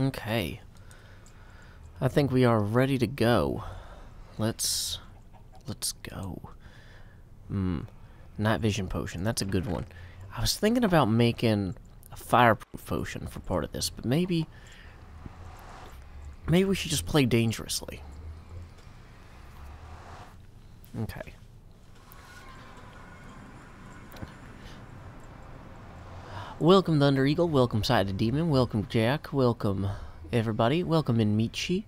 Okay. I think we are ready to go. Let's go. Night vision potion. That's a good one. I was thinking about making a fireproof potion for part of this, but maybe we should just play dangerously. Okay. Welcome, Thunder Eagle. Welcome, Sided Demon. Welcome, Jack. Welcome, everybody. Welcome, Inmichi.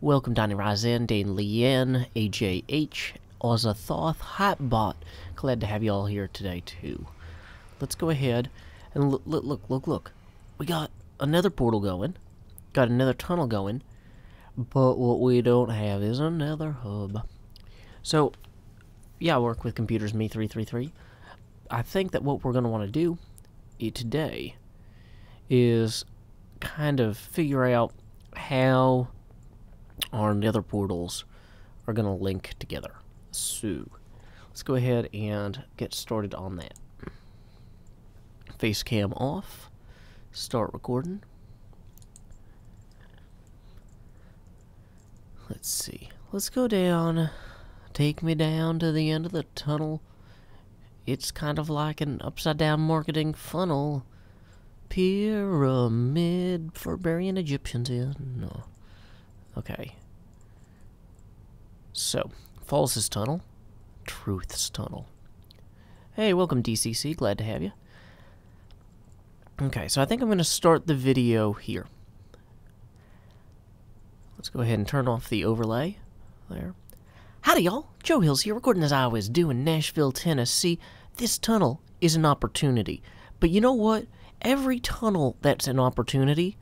Welcome, Donnie Ryzen, Dane Lien, AJH, Ozathoth, Hotbot. Glad to have you all here today, too. Let's go ahead and look. We got another portal going. Got another tunnel going. But what we don't have is another hub. So, yeah, I work with computers, me333. I think that what we're going to want to do today is kind of figure out how our nether portals are going to link together. So, let's go ahead and get started on that. Face cam off. Start recording. Let's see. Let's go down. Take me down to the end of the tunnel. It's kind of like an upside-down marketing funnel. Pyramid for burying Egyptians in. No. Okay. So, False's tunnel. Truth's tunnel. Hey, welcome, DCC. Glad to have you. Okay, so I think I'm going to start the video here. Let's go ahead and turn off the overlay. There. Howdy, y'all. Joe Hills here, recording as I always do in Nashville, Tennessee. This tunnel is an opportunity. But you know what? Every tunnel that's an opportunity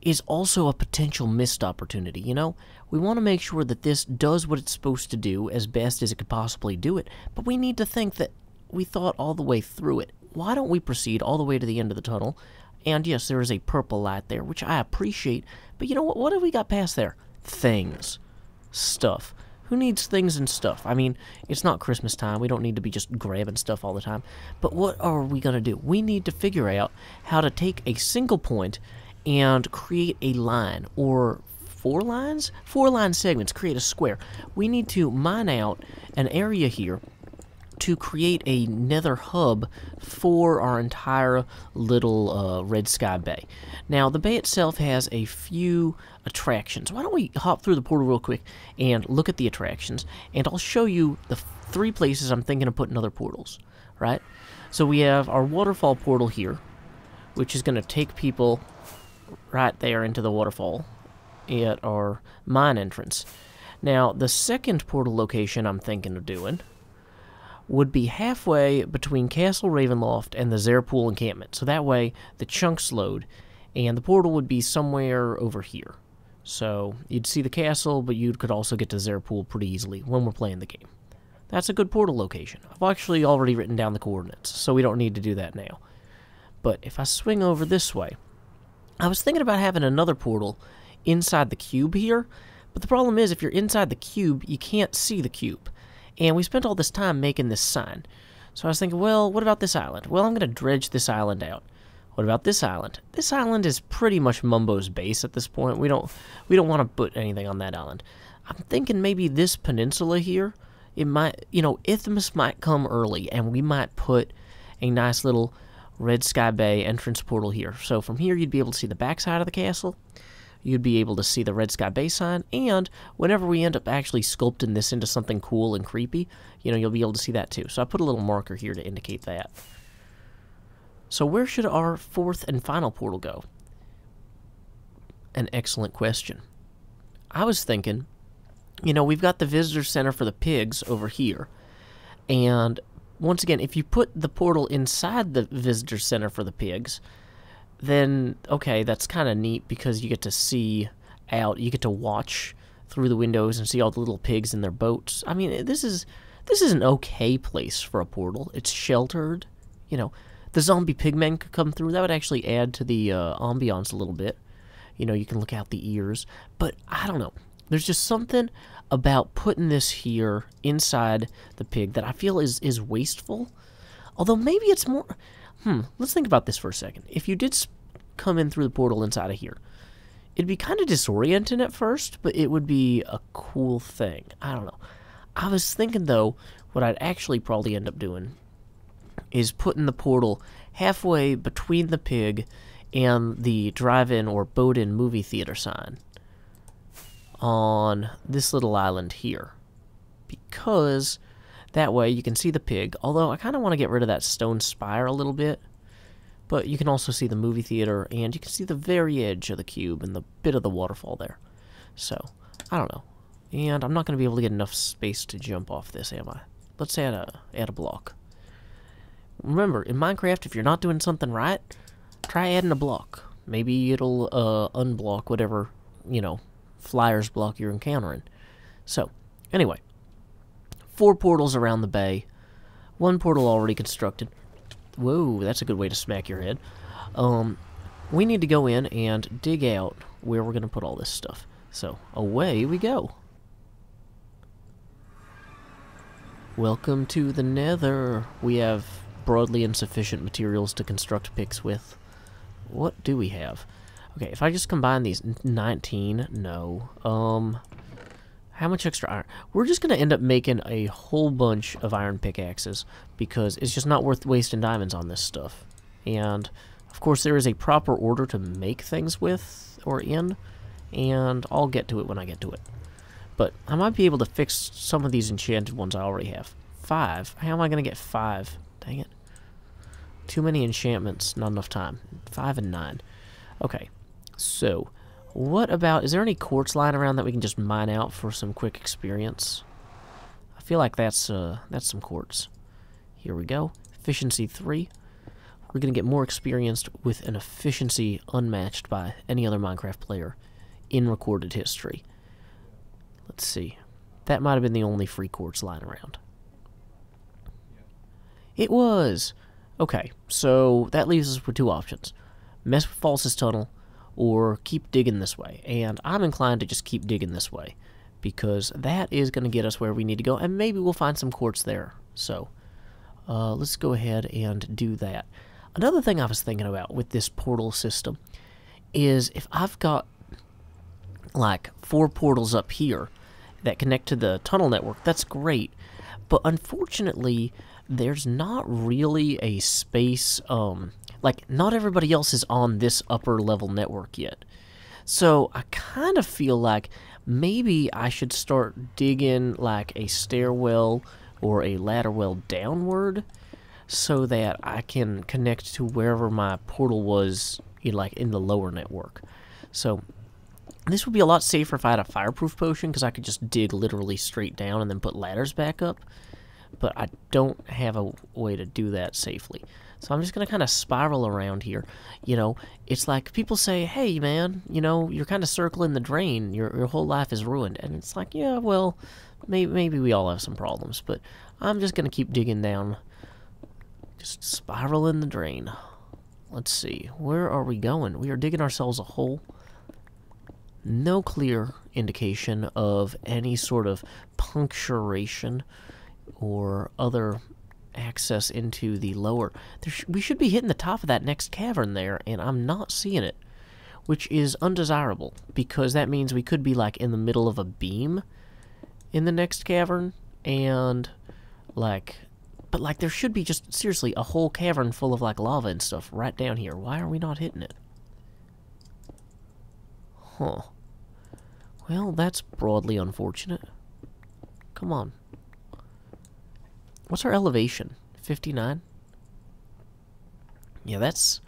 is also a potential missed opportunity, you know? We want to make sure that this does what it's supposed to do as best as it could possibly do it, but we need to think that we thought all the way through it. Why don't we proceed all the way to the end of the tunnel? And yes, there is a purple light there, which I appreciate, but you know what? What have we got past there? Things. Stuff. Who needs things and stuff? I mean, it's not Christmas time. We don't need to be just grabbing stuff all the time. But what are we going to do? We need to figure out how to take a single point and create a line, or 4 lines? 4-line segments, create a square. We need to mine out an area here to create a nether hub for our entire little Red Sky Bay. Now, the bay itself has a few attractions. Why don't we hop through the portal real quick and look at the attractions, and I'll show you the 3 places I'm thinking of putting other portals, right? So we have our waterfall portal here, which is going to take people right there into the waterfall at our mine entrance. Now, the second portal location I'm thinking of doing would be halfway between Castle Ravenloft and the Zerpool encampment. So that way, the chunks load, and the portal would be somewhere over here. So, you'd see the castle, but you could also get to Zerpool pretty easily when we're playing the game. That's a good portal location. I've actually already written down the coordinates, so we don't need to do that now. But if I swing over this way, I was thinking about having another portal inside the cube here, but the problem is if you're inside the cube, you can't see the cube. And we spent all this time making this sign. So I was thinking, well, what about this island? Well, I'm going to dredge this island out. What about this island? This island is pretty much Mumbo's base at this point. We don't want to put anything on that island. I'm thinking maybe this peninsula here, it might, you know, Isthmus might come early, and we might put a nice little Red Sky Bay entrance portal here. So from here, you'd be able to see the backside of the castle. You'd be able to see the Red Sky Bay sign, and whenever we end up actually sculpting this into something cool and creepy, you know, you'll be able to see that too. So I put a little marker here to indicate that. So where should our 4th and final portal go? An excellent question. I was thinking, you know, we've got the visitor center for the pigs over here, and once again, if you put the portal inside the visitor center for the pigs, then, okay, that's kind of neat because you get to see out, you get to watch through the windows and see all the little pigs in their boats. I mean, this is an okay place for a portal. It's sheltered, you know. The zombie pigmen could come through. That would actually add to the ambiance a little bit. You know, you can look out the ears. But, I don't know. There's just something about putting this here inside the pig that I feel is wasteful. Although maybe it's more... let's think about this for a second. If you did come in through the portal inside of here, It'd be kind of disorienting at first, but it would be a cool thing. I don't know. I was thinking, though, what I'd actually probably end up doing is putting the portal halfway between the pig and the drive-in or boat-in movie theater sign on this little island here. Because that way you can see the pig, although I kind of want to get rid of that stone spire a little bit. But you can also see the movie theater, and you can see the very edge of the cube and the bit of the waterfall there. So, I don't know. And I'm not going to be able to get enough space to jump off this, am I? Let's add a block. Remember, in Minecraft, if you're not doing something right, try adding a block. Maybe it'll unblock whatever, you know, flyers block you're encountering. So, anyway. 4 portals around the bay. 1 portal already constructed. Whoa, that's a good way to smack your head. We need to go in and dig out where we're going to put all this stuff. So, away we go. Welcome to the Nether. We have broadly insufficient materials to construct picks with. What do we have? Okay, if I just combine these 19, no. How much extra iron? We're just going to end up making a whole bunch of iron pickaxes because it's just not worth wasting diamonds on this stuff. And, of course, there is a proper order to make things with or in, and I'll get to it when I get to it. But I might be able to fix some of these enchanted ones I already have. 5? How am I going to get 5? Dang it. Too many enchantments, not enough time. 5 and 9. Okay, so what about, is there any quartz lying around that we can just mine out for some quick experience? I feel like that's some quartz. Here we go. Efficiency 3. We're going to get more experienced with an efficiency unmatched by any other Minecraft player in recorded history. Let's see. That might have been the only free quartz lying around. It was! Okay, so that leaves us with 2 options. Mess with False's tunnel, or keep digging this way. And I'm inclined to just keep digging this way, because that is going to get us where we need to go, and maybe we'll find some quartz there. So, let's go ahead and do that. Another thing I was thinking about with this portal system is if I've got like 4 portals up here that connect to the tunnel network, that's great. But unfortunately, there's not really a space, like, not everybody else is on this upper level network yet. So I kind of feel like maybe I should start digging like a stairwell or a ladder well downward so that I can connect to wherever my portal was, like in the lower network. So this would be a lot safer if I had a fireproof potion, because I could just dig literally straight down and then put ladders back up. But I don't have a way to do that safely. So I'm just going to kind of spiral around here. You know, it's like people say, hey, man, you know, you're kind of circling the drain. Your whole life is ruined. And it's like, yeah, well, maybe we all have some problems. But I'm just going to keep digging down. Just spiral in the drain. Let's see. Where are we going? We are digging ourselves a hole. No clear indication of any sort of puncturation or other access into the lower. We should be hitting the top of that next cavern there, and I'm not seeing it, which is undesirable, because that means we could be like in the middle of a beam in the next cavern, and like, but like there should be just seriously a whole cavern full of like lava and stuff right down here. Why are we not hitting it? Huh. Well, that's broadly unfortunate. Come on. What's our elevation? 59? Yeah, that's...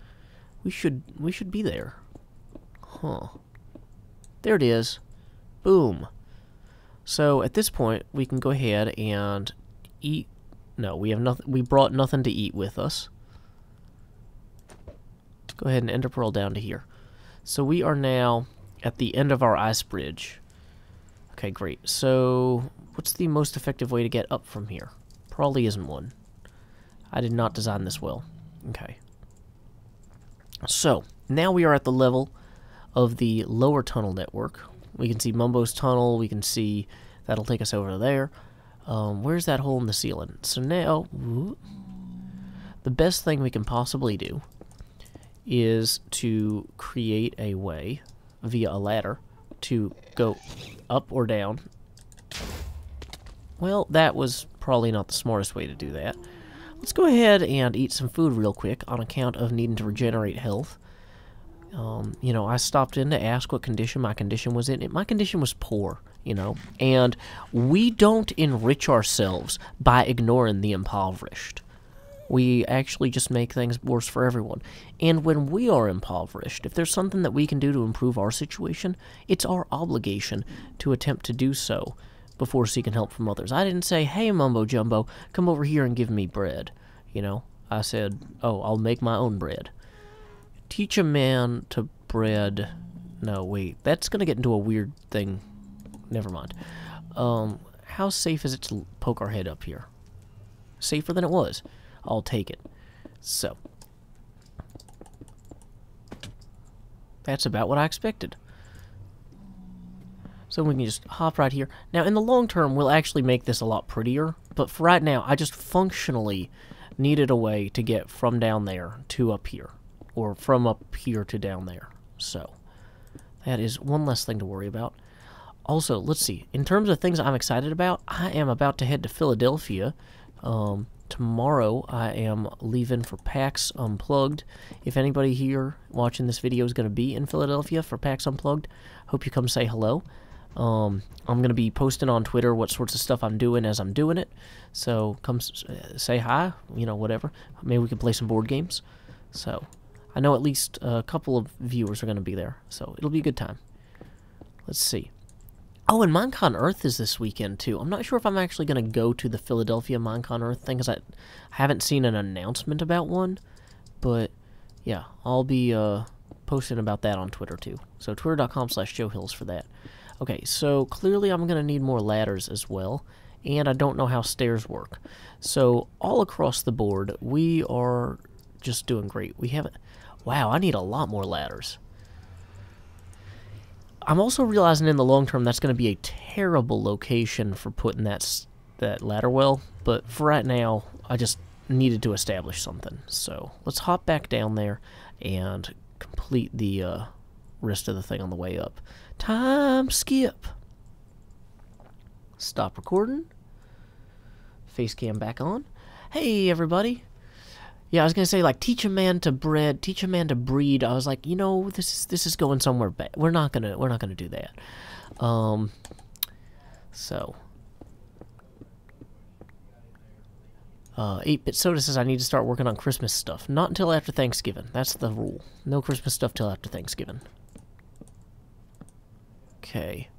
We should be there. Huh. There it is. Boom. So, at this point, we can go ahead and eat... No, we have nothing. We brought nothing to eat with us. Go ahead and ender pearl down to here. So, we are now at the end of our ice bridge. Okay, great. So, what's the most effective way to get up from here? Probably isn't one. I did not design this well. Okay. So, now we are at the level of the lower tunnel network. We can see Mumbo's tunnel. We can see that'll take us over there. Where's that hole in the ceiling? So now, the best thing we can possibly do is to create a way via a ladder to go up or down. Well, that was probably not the smartest way to do that. Let's go ahead and eat some food real quick on account of needing to regenerate health. You know, I stopped in to ask what condition my condition was in. My condition was poor, you know, and we don't enrich ourselves by ignoring the impoverished. We actually just make things worse for everyone. And when we are impoverished, if there's something that we can do to improve our situation, it's our obligation to attempt to do so before seeking help from others. I didn't say, hey, Mumbo Jumbo, come over here and give me bread. You know, I said, oh, I'll make my own bread. Teach a man to bread. No, wait, that's going to get into a weird thing. Never mind. How safe is it to poke our head up here? Safer than it was. I'll take it. So, that's about what I expected. So we can just hop right here. Now, in the long term, we'll actually make this a lot prettier. But for right now, I just functionally needed a way to get from down there to up here. Or from up here to down there. So, that is one less thing to worry about. Also, let's see. In terms of things I'm excited about, I am about to head to Philadelphia. Tomorrow, I am leaving for PAX Unplugged. If anybody here watching this video is going to be in Philadelphia for PAX Unplugged, hope you come say hello. I'm going to be posting on Twitter what sorts of stuff I'm doing as I'm doing it. So, come say hi, you know, whatever. Maybe we can play some board games. So, I know at least a couple of viewers are going to be there, so it'll be a good time. Let's see. Oh, and Minecon Earth is this weekend, too. I'm not sure if I'm actually going to go to the Philadelphia Minecon Earth thing, because I haven't seen an announcement about one. But, yeah, I'll be posting about that on Twitter, too. So, twitter.com/JoeHills for that. Okay, so clearly I'm going to need more ladders as well, and I don't know how stairs work. So, all across the board, we are just doing great. We haven't... Wow, I need a lot more ladders. I'm also realizing in the long term that's going to be a terrible location for putting that ladder well, but for right now, I just needed to establish something. So let's hop back down there and complete the rest of the thing on the way up. Time skip. Stop recording. Face cam back on. Hey, everybody. Yeah, I was gonna say, like, teach a man to breed. I was like, you know, this is going somewhere bad. We're not gonna do that. So 8-Bit Soda says I need to start working on Christmas stuff. Not until after Thanksgiving. That's the rule. No Christmas stuff till after Thanksgiving. Okay.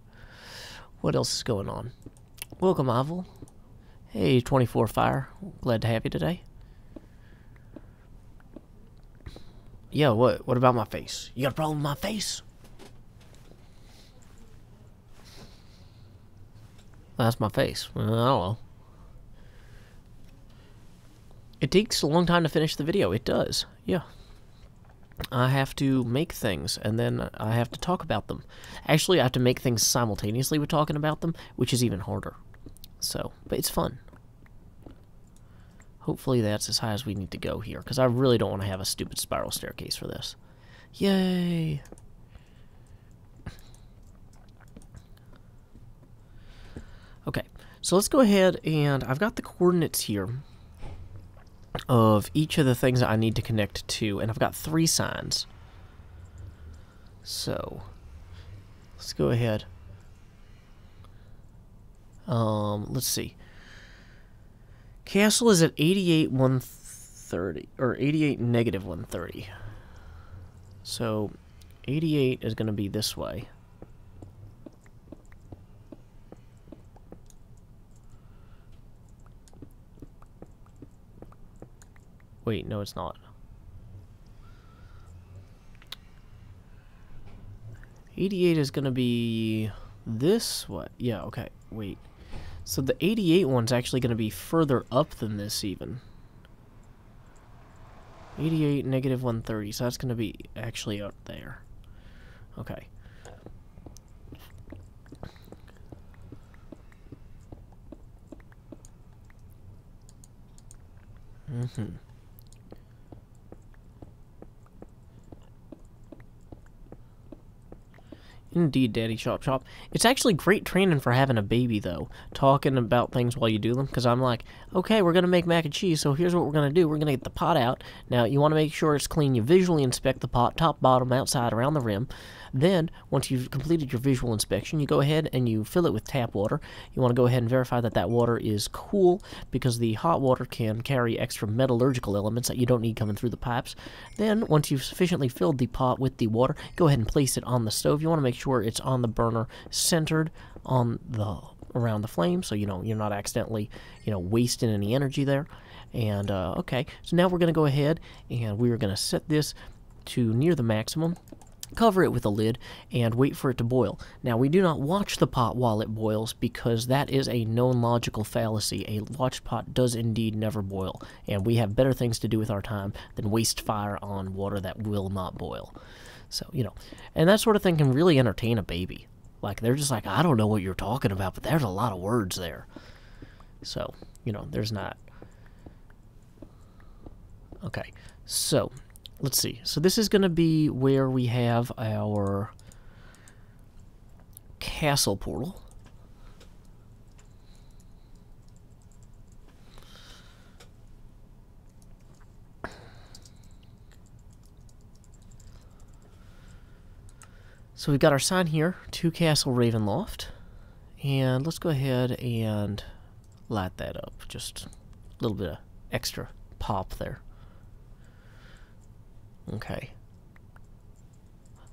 What else is going on? Welcome, Ivel. Hey, 24 Fire. Glad to have you today. Yeah, what about my face? You got a problem with my face? That's my face. I don't know. It takes a long time to finish the video. It does. Yeah. I have to make things, and then I have to talk about them. Actually, I have to make things simultaneously with talking about them, which is even harder. So, but it's fun. Hopefully that's as high as we need to go here, because I really don't want to have a stupid spiral staircase for this. Yay! Okay, so let's go ahead, and I've got the coordinates here of each of the things that I need to connect to, and I've got 3 signs. So, let's go ahead. Let's see. Castle is at 88, 130, or 88, negative 130. So, 88 is going to be this way. Wait, no, it's not. 88 is going to be this. What? Yeah, okay. Wait. So the 88 one's actually going to be further up than this even. 88, negative 130. So that's going to be actually up there. Okay. Indeed, Daddy Chop Chop. It's actually great training for having a baby, though. Talking about things while you do them, because I'm like, okay, we're going to make mac and cheese, so here's what we're going to do. We're going to get the pot out. Now, you want to make sure it's clean. You visually inspect the pot, top, bottom, outside, around the rim. Then, once you've completed your visual inspection, you go ahead and you fill it with tap water. You want to go ahead and verify that that water is cool, because the hot water can carry extra metallurgical elements that you don't need coming through the pipes. Then, once you've sufficiently filled the pot with the water, go ahead and place it on the stove. You want to make sure it's on the burner, centered on around the flame, so you're not accidentally wasting any energy there. And okay, so now we're going to go ahead and we're going to set this to near the maximum. Cover it with a lid and wait for it to boil. Now, we do not watch the pot while it boils, because that is a known logical fallacy. A watched pot does indeed never boil, and we have better things to do with our time than waste fire on water that will not boil. So, and that sort of thing can really entertain a baby. Like, they're just like, I don't know what you're talking about, but there's a lot of words there. So, there's not. Okay, so let's see. So this is going to be where we have our castle portal. So we've got our sign here, to Castle Ravenloft. And let's go ahead and light that up. Just a little bit of extra pop there. Okay.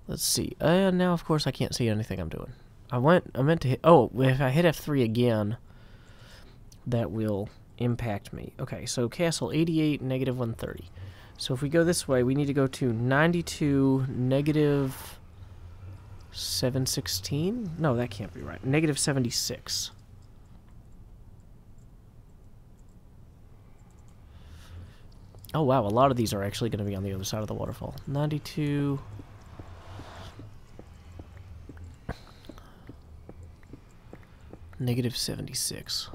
Let's see. And now, of course, I can't see anything I'm doing. I meant to hit... Oh, if I hit F3 again, that will impact me. Okay, so Castle 88, negative 130. So if we go this way, we need to go to 92, negative 716? No, that can't be right. Negative 76. Oh, wow, a lot of these are actually going to be on the other side of the waterfall. 92... Negative 76.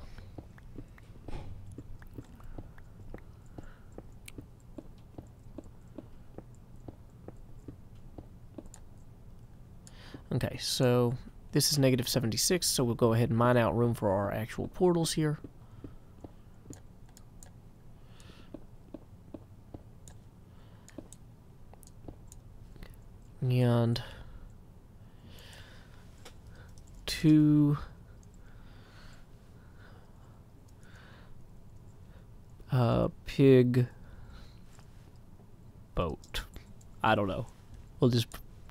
Okay, so this is negative 76, so we'll go ahead and mine out room for our actual portals here. And two pig boat. I don't know. We'll just,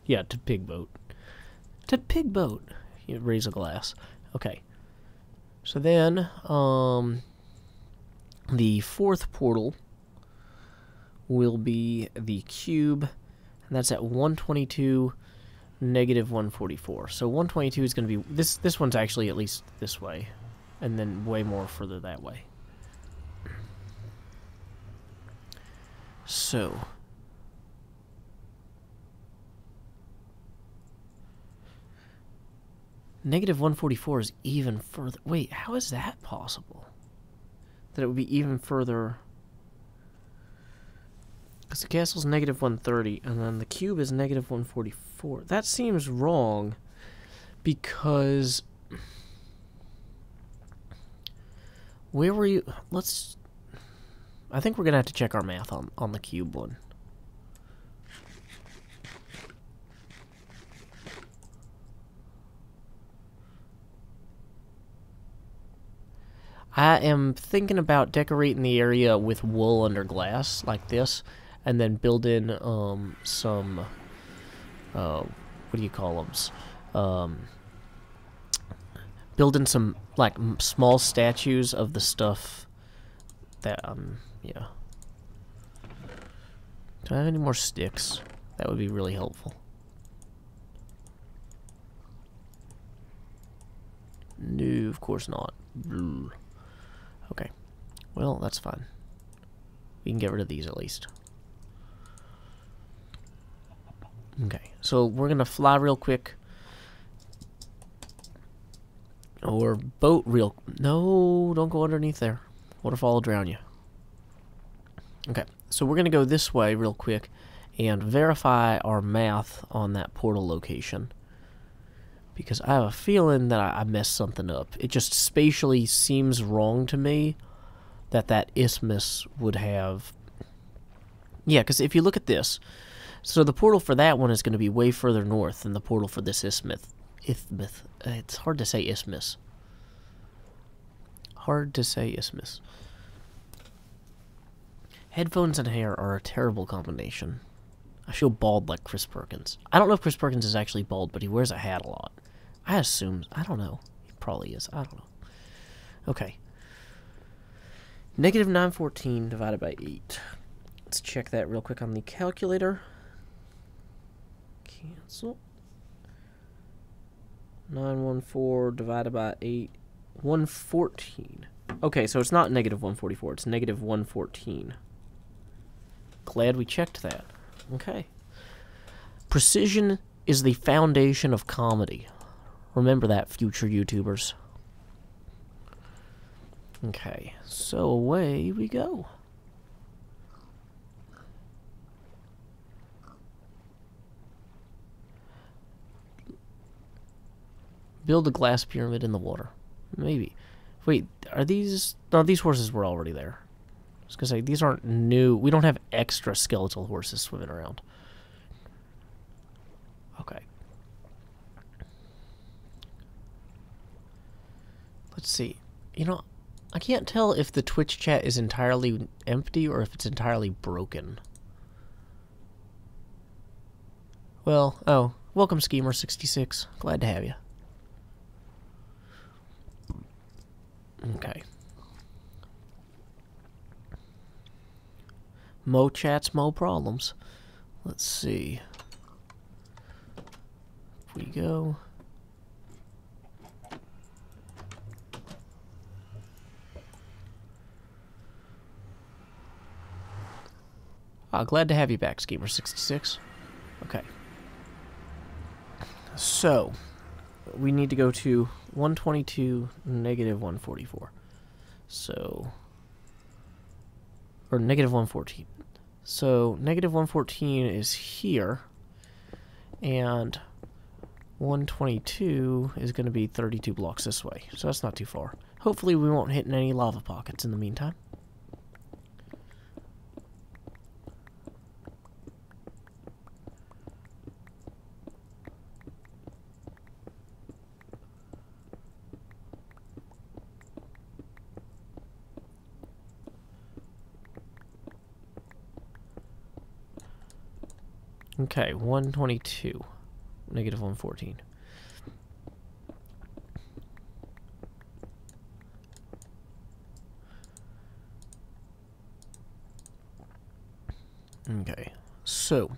yeah, to pig boat. To pig boat. You raise a glass. Okay. So then, the fourth portal will be the cube, and that's at 122, negative 144. So 122 is going to be, this one's actually at least this way, and then way more further that way. So, negative 144 is even further. Wait, how is that possible? That it would be even further. Because the castle's negative 130, and then the cube is negative 144. That seems wrong, because where were you? I think we're going to have to check our math on the cube one. I am thinking about decorating the area with wool under glass, like this, and then build in some, what do you call them? Build in some, like, small statues of the stuff that, yeah. Do I have any more sticks? That would be really helpful. No, of course not. Okay. Well, that's fine. We can get rid of these at least. Okay, so we're gonna fly real quick. Or boat real... No, don't go underneath there. Waterfall will drown you. Okay, so we're gonna go this way real quick and verify our math on that portal location. because I have a feeling that I messed something up. It just spatially seems wrong to me that isthmus would have... Yeah, because if you look at this, so the portal for that one is going to be way further north than the portal for this isthmus. It's hard to say isthmus. Hard to say isthmus. Headphones and hair are a terrible combination. I feel bald like Chris Perkins. I don't know if Chris Perkins is actually bald, but he wears a hat a lot. I assume... I don't know. He probably is. I don't know. Okay. Negative 914 divided by 8. Let's check that real quick on the calculator. Cancel. 914 divided by 8. 114. Okay, so it's not negative 144. It's negative 114. Glad we checked that. Okay. Precision is the foundation of comedy. Remember that, future YouTubers. Okay, so away we go. Build a glass pyramid in the water. Maybe. Wait, are these... No, these horses were already there. I was going to say, these aren't new. We don't have extra skeletal horses swimming around. Okay. Let's see. You know, I can't tell if the Twitch chat is entirely empty or if it's entirely broken. Well, oh, welcome Schemer66. Glad to have you. Okay. Mo chats, mo problems. Let's see. If we go... glad to have you back, Schemer66. Okay. So, we need to go to 122, negative 144. So, or negative 114. So, negative 114 is here, and 122 is going to be 32 blocks this way. So that's not too far. Hopefully we won't hit any lava pockets in the meantime. Okay, 122, negative 114. Okay, so,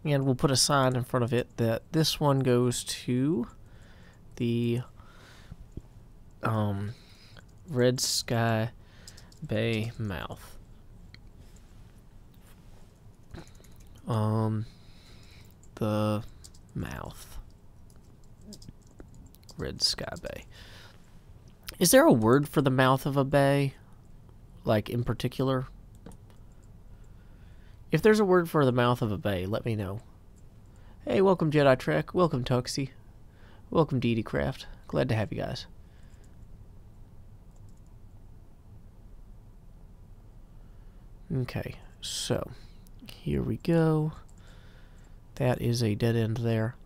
and we'll put a sign in front of it that this one goes to the Red Sky Bay mouth. The mouth. Red Sky Bay. Is there a word for the mouth of a bay? Like, in particular? If there's a word for the mouth of a bay, let me know. Hey, welcome Jedi Trek. Welcome Tuxie. Welcome DDCraft. Glad to have you guys. Okay, so here we go. That is a dead end there.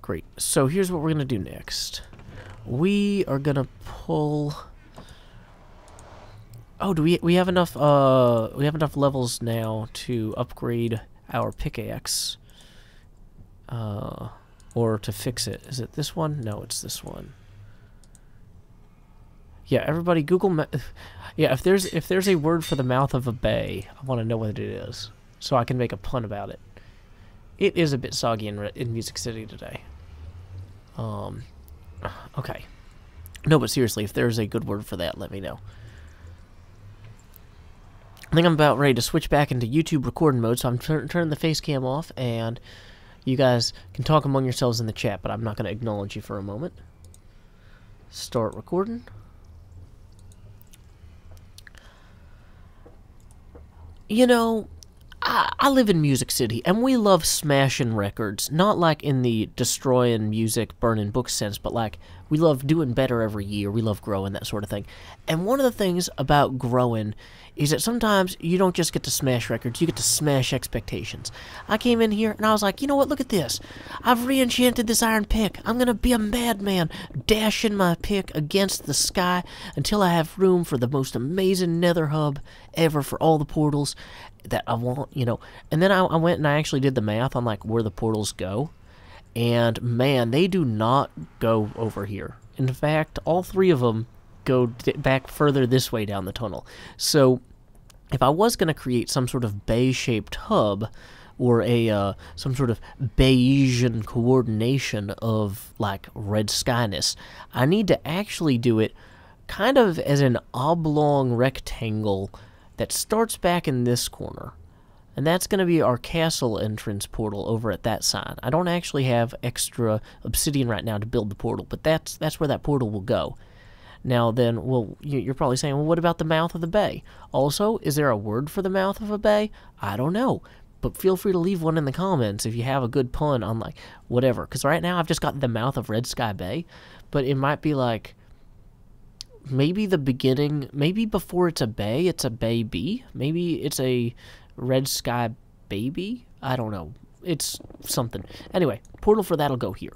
Great. So here's what we're going to do next. We are going to pull... Oh, do we have enough levels now to upgrade our pickaxe or to fix it. Is it this one? No, it's this one. Yeah, everybody Google yeah, if there's a word for the mouth of a bay, I want to know what it is so I can make a pun about it. It is a bit soggy in Music City today. Okay. No, but seriously, if there's a good word for that, let me know. I think I'm about ready to switch back into YouTube recording mode, so I'm turning the face cam off, and you guys can talk among yourselves in the chat, but I'm not going to acknowledge you for a moment. Start recording. You know, I live in Music City, and we love smashing records. Not like in the destroying music, burning books sense, but like we love doing better every year. We love growing, that sort of thing. And one of the things about growing is that sometimes you don't just get to smash records, you get to smash expectations. I came in here, and I was like, you know what, look at this. I've re-enchanted this iron pick. I'm going to be a madman, dashing my pick against the sky until I have room for the most amazing nether hub ever for all the portals that I want, you know. And then I went and I actually did the math on, like, where the portals go. And, man, they do not go over here. In fact, all three of them go back further this way down the tunnel. So if I was going to create some sort of bay-shaped hub or a some sort of Bayesian coordination of like red skyness, I need to actually do it kind of as an oblong rectangle that starts back in this corner. And that's going to be our castle entrance portal over at that side. I don't actually have extra obsidian right now to build the portal, but that's where that portal will go. Now then, well, you're probably saying, well, what about the mouth of the bay? Also, is there a word for the mouth of a bay? I don't know. But feel free to leave one in the comments if you have a good pun on, like, whatever. Because right now I've just got the mouth of Red Sky Bay. But it might be like, maybe the beginning, maybe before it's a baby. Maybe it's a Red Sky baby? I don't know. It's something. Anyway, portal for that'll go here.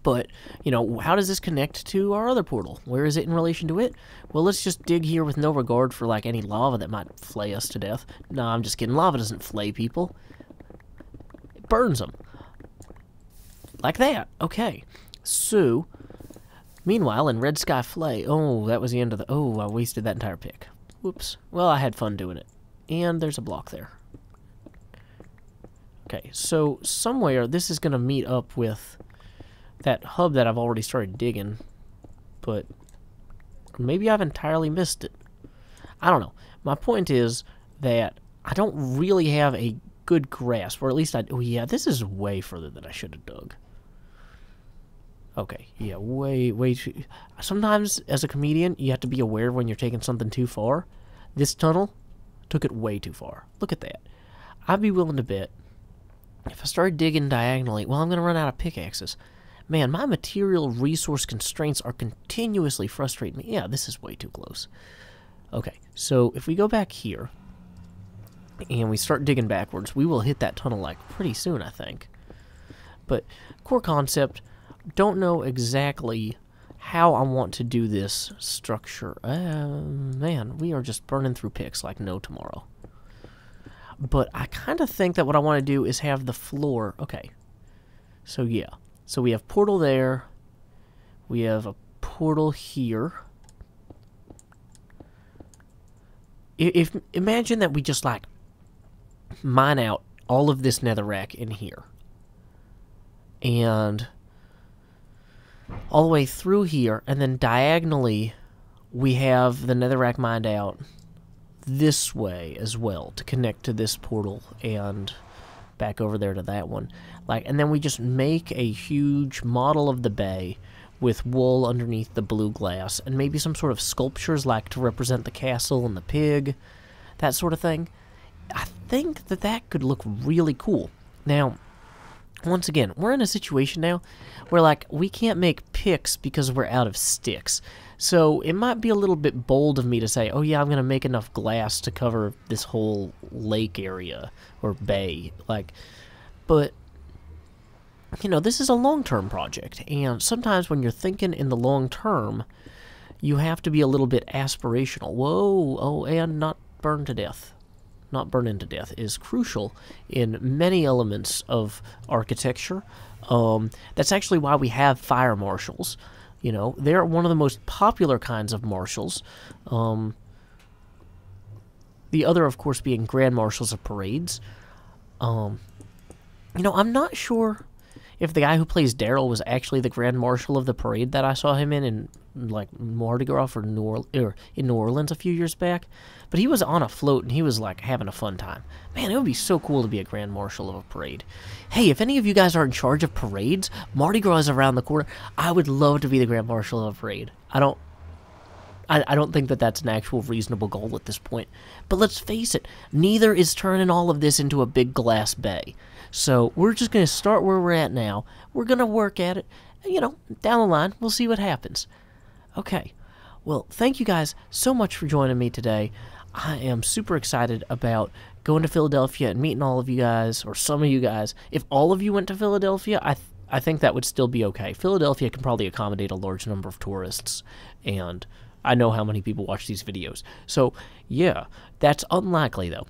But, you know, how does this connect to our other portal? Where is it in relation to it? Well, let's just dig here with no regard for, like, any lava that might flay us to death. No, I'm just kidding. Lava doesn't flay people. It burns them. Like that. Okay. So, meanwhile, in Red Sky Flay... Oh, that was the end of the... Oh, I wasted that entire pick. Whoops. Well, I had fun doing it. And there's a block there. Okay, so somewhere this is going to meet up with that hub that I've already started digging, but maybe I've entirely missed it. I don't know. My point is that I don't really have a good grasp, or at least oh yeah, this is way further than I should have dug. Okay, yeah, way too... Sometimes, as a comedian, you have to be aware when you're taking something too far. This tunnel took it way too far. Look at that. I'd be willing to bet if I started digging diagonally, well, I'm going to run out of pickaxes. Man, my material resource constraints are continuously frustrating me. Yeah, this is way too close. Okay, so if we go back here and we start digging backwards, we will hit that tunnel like pretty soon, I think. But core concept, don't know exactly how I want to do this structure. Man, we are just burning through picks like no tomorrow. But I kind of think that what I want to do is have the floor... Okay, so yeah. So we have portal there. We have a portal here. Imagine that we just, like, mine out all of this netherrack in here. And all the way through here, and then diagonally we have the netherrack mined out this way as well to connect to this portal and back over there to that one. Like, and then we just make a huge model of the bay with wool underneath the blue glass and maybe some sort of sculptures like to represent the castle and the pig, that sort of thing. I think that that could look really cool. Now, once again, we're in a situation now where, like, we can't make picks because we're out of sticks. So it might be a little bit bold of me to say, oh yeah, I'm going to make enough glass to cover this whole lake area or bay. Like, but, you know, this is a long-term project. And sometimes when you're thinking in the long term, you have to be a little bit aspirational. Whoa, oh, and not burn to death. Not burning to death is crucial in many elements of architecture. That's actually why we have fire marshals. You know, they're one of the most popular kinds of marshals. The other, of course, being grand marshals of parades. You know, I'm not sure if the guy who plays Daryl was actually the grand marshal of the parade that I saw him in like, Mardi Gras or in New Orleans a few years back. But he was on a float, and he was, like, having a fun time. Man, it would be so cool to be a grand marshal of a parade. Hey, if any of you guys are in charge of parades, Mardi Gras is around the corner. I would love to be the grand marshal of a parade. I I don't think that that's an actual reasonable goal at this point. But let's face it, neither is turning all of this into a big glass bay. So we're just going to start where we're at now. We're going to work at it. You know, down the line, we'll see what happens. Okay. Well, thank you guys so much for joining me today. I am super excited about going to Philadelphia and meeting all of you guys, or some of you guys. If all of you went to Philadelphia, I think that would still be okay. Philadelphia can probably accommodate a large number of tourists, and I know how many people watch these videos. So, yeah, that's unlikely, though.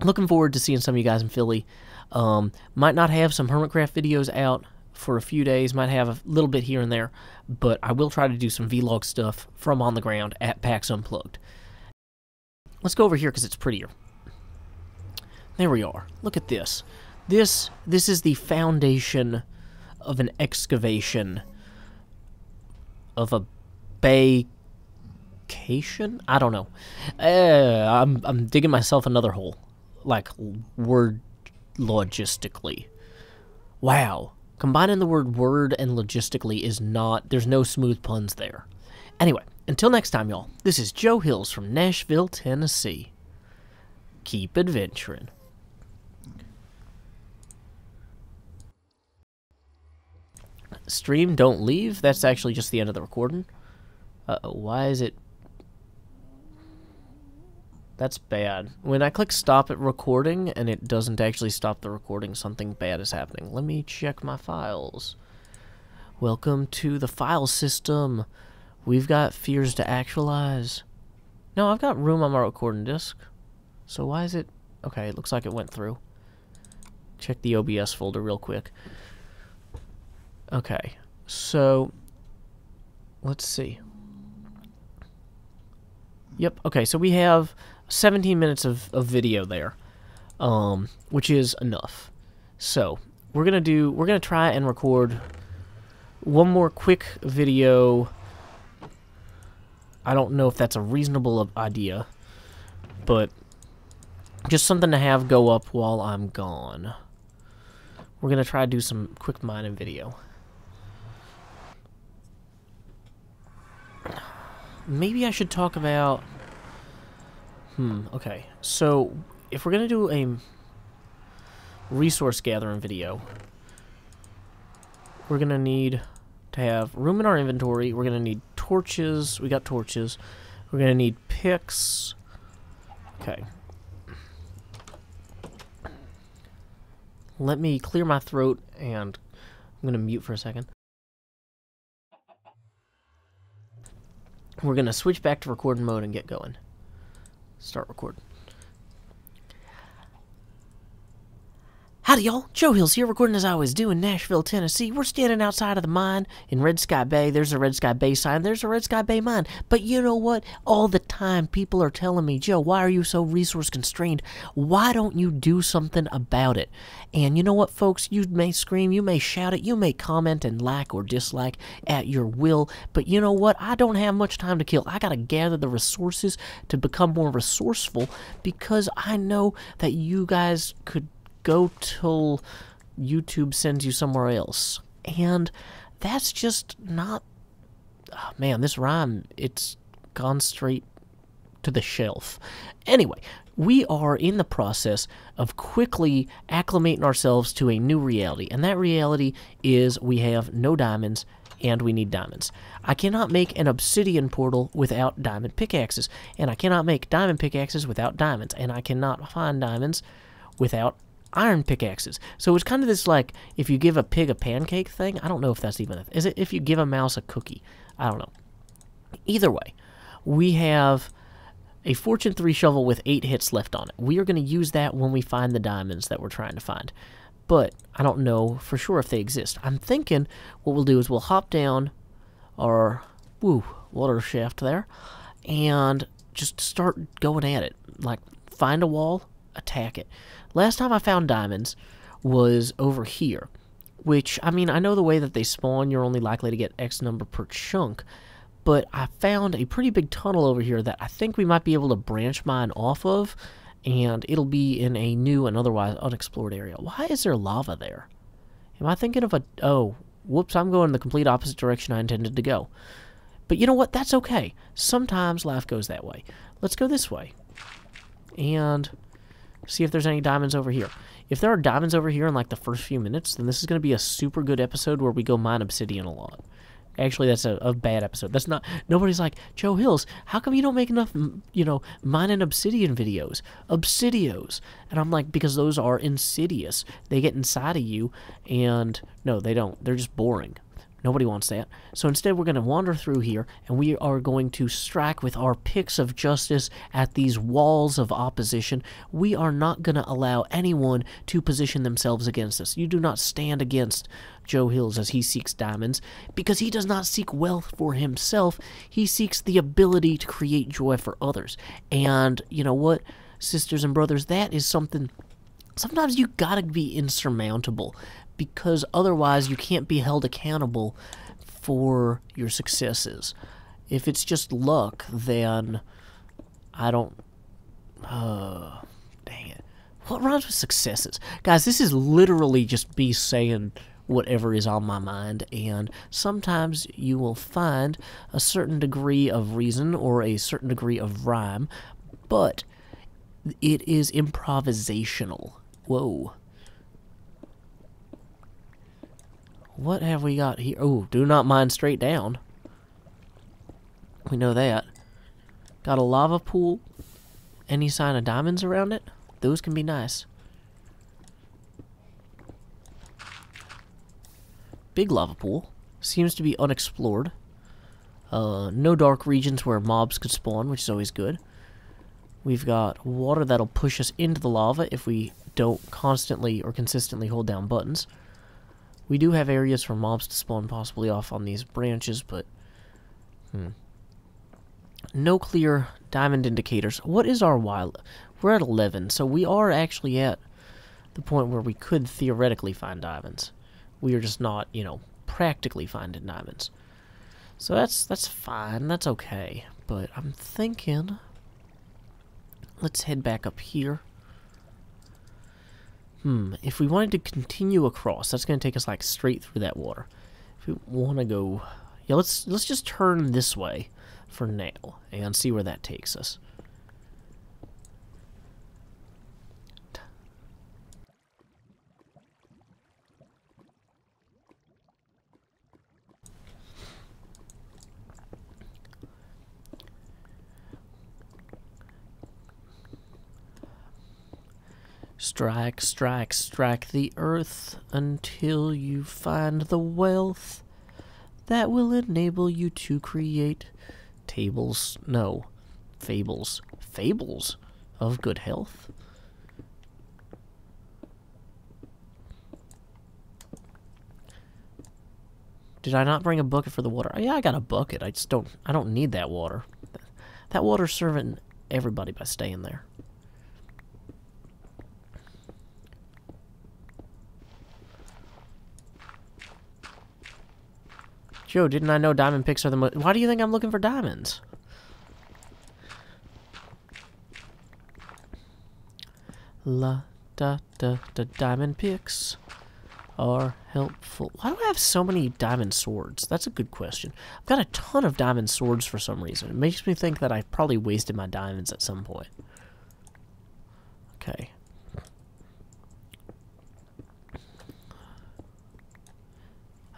Looking forward to seeing some of you guys in Philly. Might not have some Hermitcraft videos out for a few days, might have a little bit here and there, but I will try to do some vlog stuff from on the ground at PAX Unplugged. Let's go over here because it's prettier. There we are. Look at this. This is the foundation of an excavation of a vacation? I don't know. I'm digging myself another hole. Like, word logistically. Wow. Combining the word and logistically is not... There's no smooth puns there. Anyway, until next time, y'all. This is Joe Hills from Nashville, Tennessee. Keep adventuring. Stream, don't leave. That's actually just the end of the recording. Why is it... That's bad. When I click stop at recording and it doesn't actually stop the recording, something bad is happening. Let me check my files. Welcome to the file system. We've got fears to actualize. No, I've got room on my recording disk. So why is it... Okay, it looks like it went through. Check the OBS folder real quick. Okay, so... Let's see. Yep, okay, so we have 17 minutes of video there, which is enough. So, we're gonna try and record one more quick video. I don't know if that's a reasonable idea, but just something to have go up while I'm gone. We're gonna try to do some quick mining video. Maybe I should talk about... okay. So, if we're going to do a resource gathering video, we're going to need to have room in our inventory. We're going to need torches. We got torches. We're going to need picks. Okay. Let me clear my throat, and I'm going to mute for a second. We're going to switch back to recording mode and get going. Start recording. Howdy, y'all. Joe Hills here, recording as I always do in Nashville, Tennessee. We're standing outside of the mine in Red Sky Bay. There's a Red Sky Bay sign. There's a Red Sky Bay mine. But you know what? All the time, people are telling me, Joe, why are you so resource constrained? Why don't you do something about it? And you know what, folks? You may scream, you may shout it, you may comment and like or dislike at your will. But you know what? I don't have much time to kill. I got to gather the resources to become more resourceful, because I know that you guys could go till YouTube sends you somewhere else. And that's just not... Oh, man, this rhyme, it's gone straight to the shelf. Anyway, we are in the process of quickly acclimating ourselves to a new reality. And that reality is we have no diamonds, and we need diamonds. I cannot make an obsidian portal without diamond pickaxes. And I cannot make diamond pickaxes without diamonds. And I cannot find diamonds without iron pickaxes. So it's kind of this, like, if you give a pig a pancake thing. I don't know if that's even is it if you give a mouse a cookie? I don't know. Either way, we have a Fortune 3 shovel with 8 hits left on it. We are going to use that when we find the diamonds that we're trying to find. But I don't know for sure if they exist. I'm thinking what we'll do is we'll hop down our water shaft there and just start going at it. Like, find a wall, attack it. Last time I found diamonds was over here, which, I mean, I know the way that they spawn, you're only likely to get X number per chunk, but I found a pretty big tunnel over here that I think we might be able to branch mine off of, and it'll be in a new and otherwise unexplored area. Why is there lava there? Am I thinking of a... Oh, whoops, I'm going the complete opposite direction I intended to go. But you know what? That's okay. Sometimes life goes that way. Let's go this way. And see if there's any diamonds over here. If there are diamonds over here in like the first few minutes, then this is going to be a super good episode where we go mine obsidian a lot. Actually, that's a bad episode. That's not... Nobody's like, Joe Hills, how come you don't make enough, you know, mine and obsidian videos? Obsidios. And I'm like, because those are insidious. They get inside of you, and... No, they don't. They're just boring. Nobody wants that. So instead, we're going to wander through here, and we are going to strike with our picks of justice at these walls of opposition. We are not going to allow anyone to position themselves against us. You do not stand against Joe Hills as he seeks diamonds, because he does not seek wealth for himself. He seeks the ability to create joy for others. And you know what, sisters and brothers, that is something... Sometimes you gotta be insurmountable, because otherwise you can't be held accountable for your successes. If it's just luck, then I don't... dang it. What rhymes with successes? Guys, this is literally just me saying whatever is on my mind, and sometimes you will find a certain degree of reason or a certain degree of rhyme, but it is improvisational. Whoa. What have we got here? Oh, do not mine straight down. We know that. Got a lava pool. Any sign of diamonds around it? Those can be nice. Big lava pool. Seems to be unexplored. No dark regions where mobs could spawn, which is always good. We've got water that'll push us into the lava if we don't constantly or consistently hold down buttons. We do have areas for mobs to spawn possibly off on these branches, but... No clear diamond indicators. What is our wild... We're at 11, so we are actually at the point where we could theoretically find diamonds. We are just not, you know, practically finding diamonds. So that's fine. That's okay. But I'm thinking... Let's head back up here. If we wanted to continue across, that's going to take us like straight through that water. If we want to go... Yeah, let's just turn this way for now and see where that takes us. Strike, strike, strike the earth until you find the wealth that will enable you to create fables of good health. Did I not bring a bucket for the water? Oh, yeah, I got a bucket. I don't need that water. That water's serving everybody by staying there. Joe, didn't I know diamond picks are the most... Why do you think I'm looking for diamonds? La da da da diamond picks are helpful. Why do I have so many diamond swords? That's a good question. I've got a ton of diamond swords for some reason. It makes me think that I probably wasted my diamonds at some point. Okay.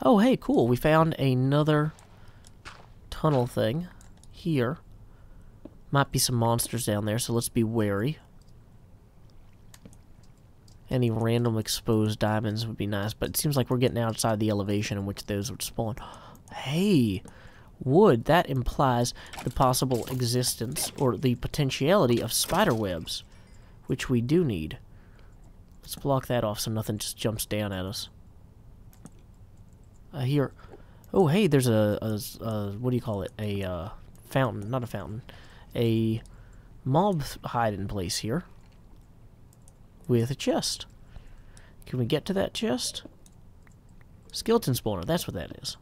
Oh, hey, cool. We found another tunnel thing here. Might be some monsters down there, so let's be wary. Any random exposed diamonds would be nice, but it seems like we're getting outside the elevation in which those would spawn. Hey, wood. That implies the possible existence or the potentiality of spider webs, which we do need. Let's block that off so nothing just jumps down at us. Here. Oh, hey, there's a what do you call it? A fountain. Not a fountain. A mob hiding place here. With a chest. Can we get to that chest? Skeleton spawner, that's what that is.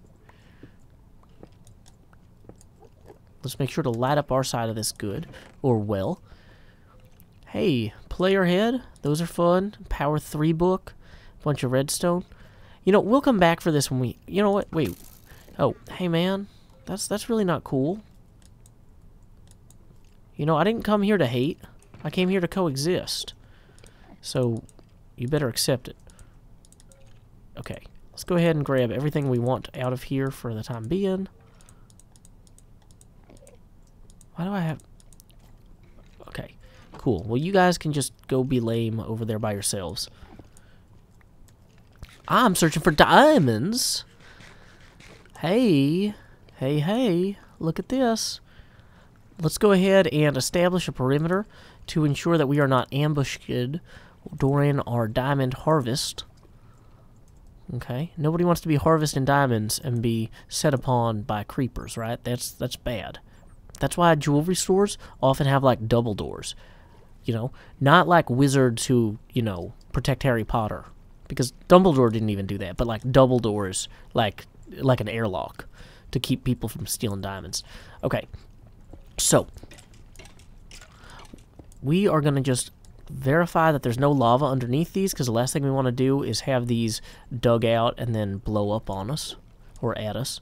Let's make sure to light up our side of this good. Or well. Hey, player head. Those are fun. Power 3 book. Bunch of redstone. You know, we'll come back for this when we... You know what? Wait. Oh, hey, man. That's really not cool. You know, I didn't come here to hate. I came here to coexist. So, you better accept it. Okay, let's go ahead and grab everything we want out of here for the time being. Why do I have... Okay, cool. Well, you guys can just go be lame over there by yourselves. I'm searching for diamonds. Hey, look at this. Let's go ahead and establish a perimeter to ensure that we are not ambushed during our diamond harvest. Okay, nobody wants to be harvesting diamonds and be set upon by creepers, right? That's bad. That's why jewelry stores often have, like, double doors. You know, not like wizards who, you know, protect Harry Potter. Because Dumbledore didn't even do that, but, like, double doors, like an airlock to keep people from stealing diamonds. Okay, so we are going to just verify that there's no lava underneath these, because the last thing we want to do is have these dug out and then blow up on us or at us.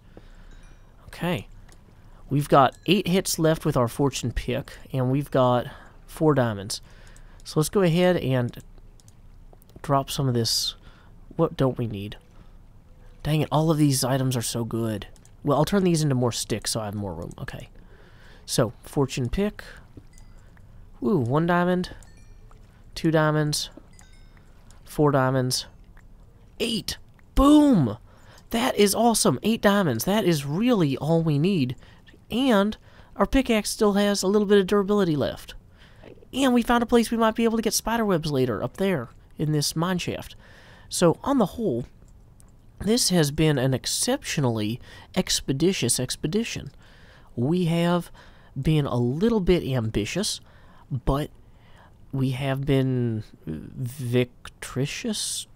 Okay. We've got 8 hits left with our fortune pick, and we've got 4 diamonds. So let's go ahead and drop some of this. What don't we need? Dang it, all of these items are so good. Well, I'll turn these into more sticks so I have more room. Okay. So, fortune pick. Woo, 1 diamond. 2 diamonds. 4 diamonds. 8! Boom! That is awesome. 8 diamonds. That is really all we need. And our pickaxe still has a little bit of durability left. And we found a place we might be able to get spiderwebs later, up there, in this mineshaft. So, on the whole, this has been an exceptionally expeditious expedition. We have been a little bit ambitious, but we have been victorious.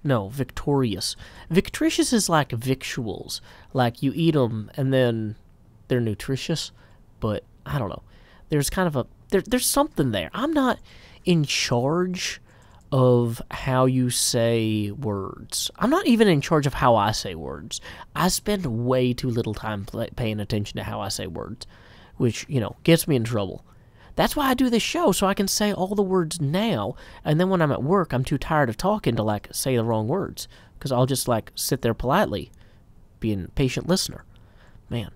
Victorious is like victuals. Like, you eat them, and then they're nutritious, but I don't know. There's kind of a... There's something there. I'm not in charge of how you say words. I'm not even in charge of how I say words. I spend way too little time paying attention to how I say words, which, you know, gets me in trouble. That's why I do this show, so I can say all the words now, and then when I'm at work, I'm too tired of talking to, like, say the wrong words, because I'll just, like, sit there politely, being a patient listener. Man.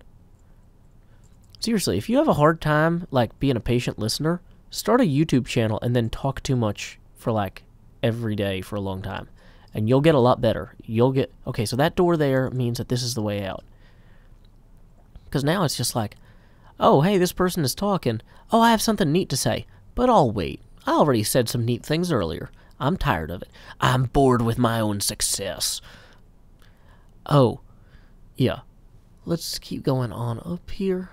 Seriously, if you have a hard time, like, being a patient listener, start a YouTube channel and then talk too much for, like, every day for a long time. And you'll get a lot better. You'll get... Okay, so that door there means that this is the way out. Because now it's just like, oh, hey, this person is talking. Oh, I have something neat to say. But I'll wait. I already said some neat things earlier. I'm tired of it. I'm bored with my own success. Oh, yeah. Let's keep going on up here.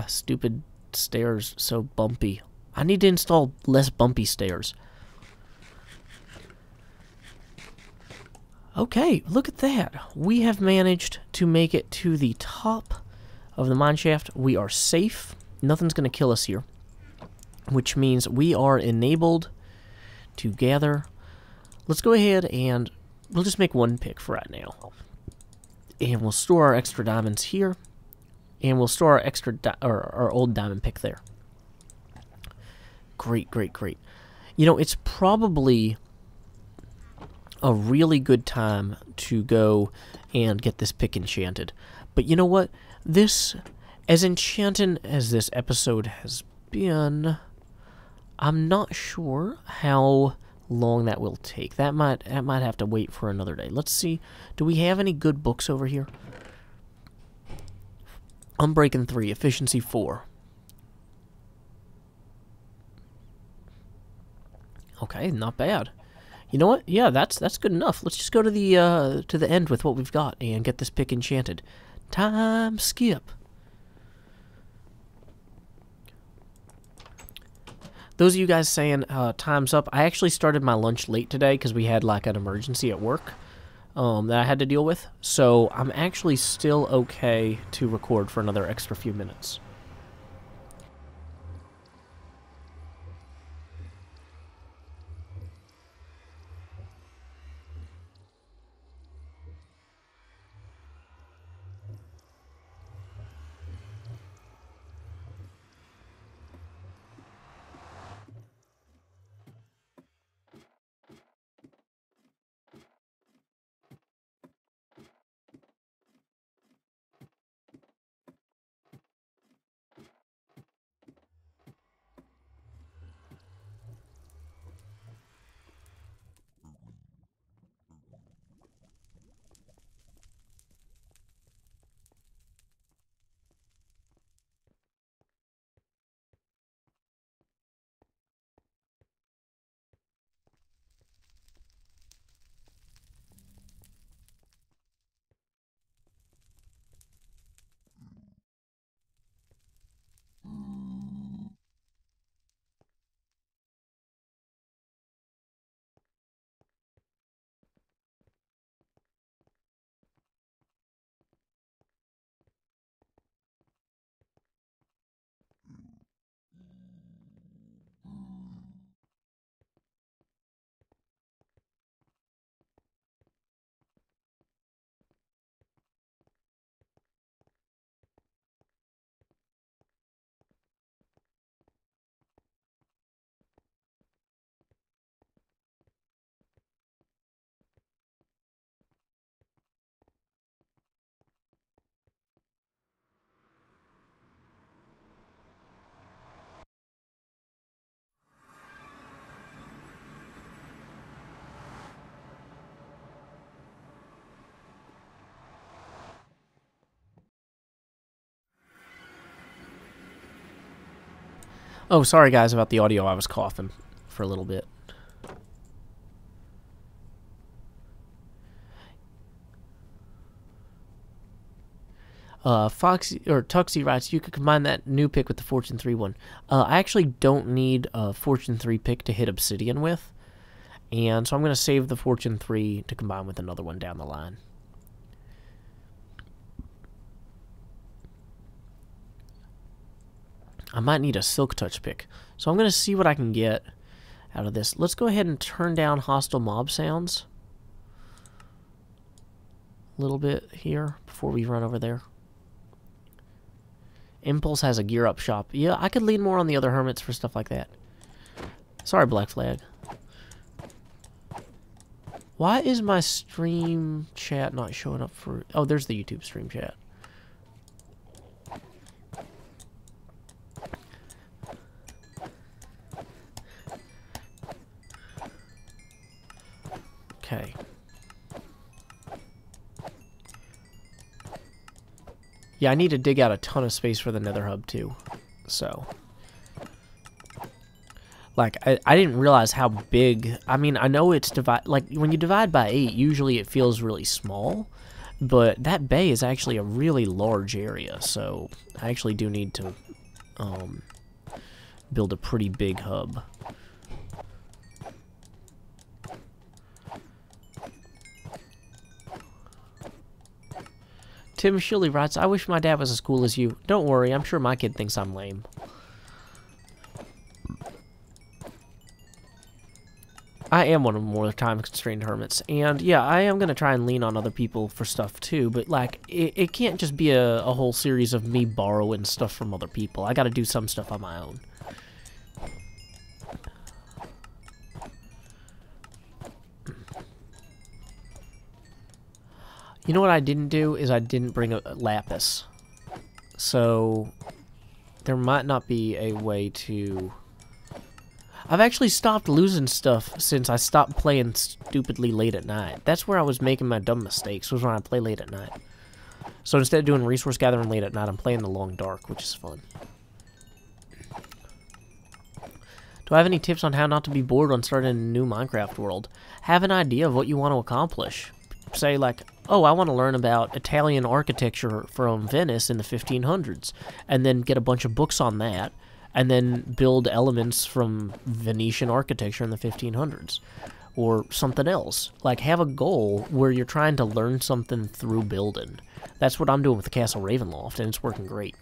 Stupid stairs, so bumpy. I need to install less bumpy stairs. Okay, look at that. We have managed to make it to the top of the mineshaft. We are safe. Nothing's going to kill us here, which means we are enabled to gather. Let's go ahead and we'll just make 1 pick for right now. And we'll store our extra diamonds here. And we'll store our extra our old diamond pick there. Great, great, great. You know, it's probably a really good time to go and get this pick enchanted. But you know what? This, as enchanting as this episode has been, I'm not sure how long that will take. That might have to wait for another day. Let's see. Do we have any good books over here? Unbreaking 3, Efficiency 4. Okay, not bad. You know what? Yeah, that's good enough. Let's just go to the end with what we've got and get this pick enchanted. Time skip. Those of you guys saying time's up, I actually started my lunch late today because we had like an emergency at work that I had to deal with. So I'm actually still okay to record for another extra few minutes. Oh, sorry guys about the audio. I was coughing for a little bit. Foxy or Tuxie writes, you could combine that new pick with the Fortune 3 one. I actually don't need a Fortune 3 pick to hit Obsidian with, and so I'm going to save the Fortune 3 to combine with another one down the line. I might need a Silk Touch pick, so I'm going to see what I can get out of this. Let's go ahead and turn down hostile mob sounds a little bit here before we run over there. Impulse has a gear up shop. Yeah, I could lean more on the other hermits for stuff like that. Sorry, Black Flag. Why is my stream chat not showing up for... Oh, there's the YouTube stream chat. Okay. Yeah, I need to dig out a ton of space for the nether hub, too. So. Like, I didn't realize how big... I mean, I know it's like, when you divide by 8, usually it feels really small. But that bay is actually a really large area. So, I actually do need to build a pretty big hub. Tim Shilly writes, I wish my dad was as cool as you. Don't worry, I'm sure my kid thinks I'm lame. I am one of the more time-constrained hermits. And, yeah, I am going to try and lean on other people for stuff, too. But, like, it can't just be a whole series of me borrowing stuff from other people. I got to do some stuff on my own. You know what I didn't do is I didn't bring a lapis. So there might not be a way to... I've actually stopped losing stuff since I stopped playing stupidly late at night. That's where I was making my dumb mistakes, was when I play late at night. So instead of doing resource gathering late at night, I'm playing the long dark, which is fun. Do I have any tips on how not to be bored when starting a new Minecraft world? Have an idea of what you want to accomplish. Say, like, oh, I want to learn about Italian architecture from Venice in the 1500s, and then get a bunch of books on that, and then build elements from Venetian architecture in the 1500s, or something else. Like, have a goal where you're trying to learn something through building. That's what I'm doing with the Castle Ravenloft, and it's working great.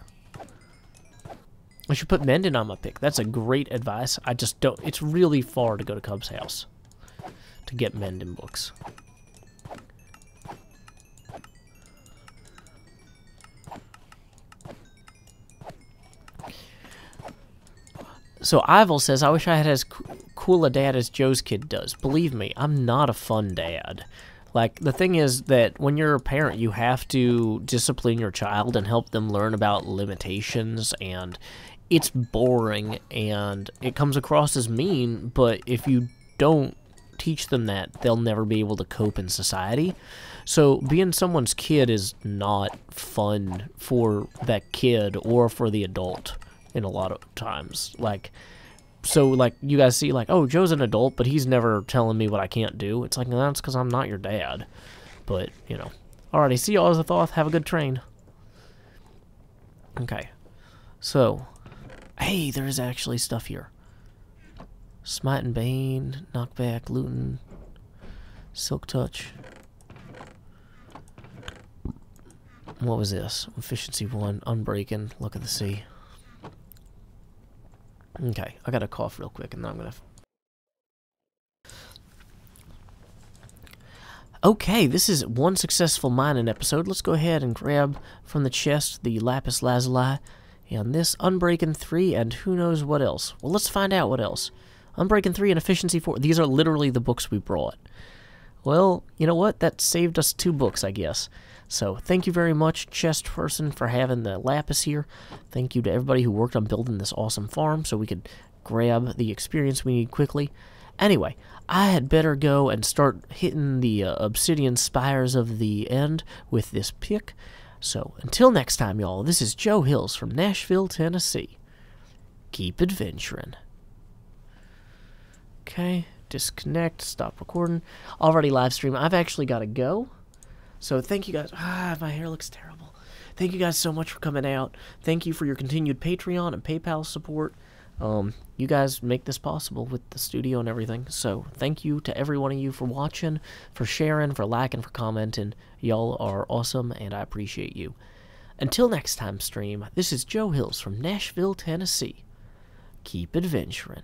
I should put Mending on my pick. That's a great advice. I just don't... It's really far to go to Cub's house to get Mending books. So Ivel says, I wish I had as cool a dad as Joe's kid does. Believe me, I'm not a fun dad. Like, the thing is that when you're a parent, you have to discipline your child and help them learn about limitations, and it's boring, and it comes across as mean, but if you don't teach them that, they'll never be able to cope in society. So being someone's kid is not fun for that kid or for the adult. In a lot of times, like, so, like, you guys see, like, oh, Joe's an adult, but he's never telling me what I can't do. It's like, no, that's because I'm not your dad. But, you know. Alrighty, see y'all as a thought. Have a good train. Okay. So, hey, there is actually stuff here. Smite and Bane, Knockback, Looting, Silk Touch. What was this? Efficiency 1, Unbreaking, Look at the Sea. Okay, I gotta cough real quick, and then I'm gonna... Okay, this is one successful mining episode. Let's go ahead and grab from the chest the Lapis Lazuli, and this Unbreaking 3, and who knows what else. Well, let's find out what else. Unbreaking 3 and Efficiency 4. These are literally the books we brought. Well, you know what? That saved us 2 books, I guess. So, thank you very much, chest person, for having the lapis here. Thank you to everybody who worked on building this awesome farm so we could grab the experience we need quickly. Anyway, I had better go and start hitting the obsidian spires of the end with this pick. So, until next time, y'all, this is Joe Hills from Nashville, Tennessee. keep adventuring. Okay, disconnect, stop recording. Already live stream. I've actually got to go. So thank you guys. My hair looks terrible. Thank you guys so much for coming out. Thank you for your continued Patreon and PayPal support. You guys make this possible with the studio and everything. So thank you to every one of you for watching, for sharing, for liking, for commenting. Y'all are awesome, and I appreciate you. Until next time stream, this is Joe Hills from Nashville, Tennessee. Keep adventuring.